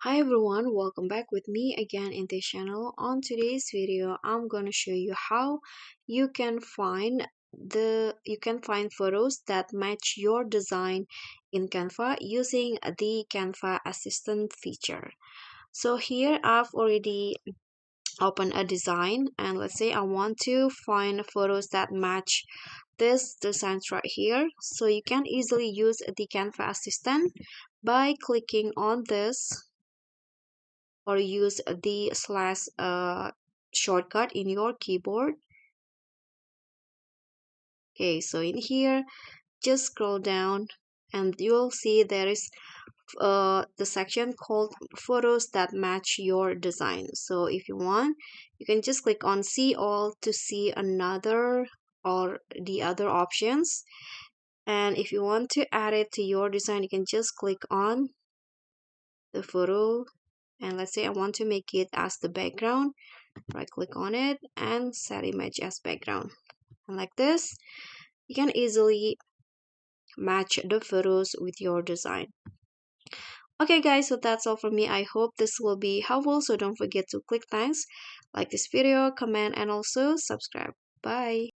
Hi everyone, welcome back with me again in this channel. On today's video, I'm going to show you how you can find photos that match your design in Canva using the Canva Assistant feature. So here I've already opened a design, and let's say I want to find photos that match this designs right here. So you can easily use the Canva Assistant by clicking on this or use the slash shortcut in your keyboard. Okay, so in here just scroll down and you'll see there is the section called photos that match your design. So if you want, you can just click on see all to see another or the other options. And if you want to add it to your design, you can just click on the photo, and let's say I want to make it as the background. Right click on it and set image as background, and like this you can easily match the photos with your design. Okay guys, so that's all from me. I hope this will be helpful, so don't forget to click thanks, like this video, comment, and also subscribe. Bye.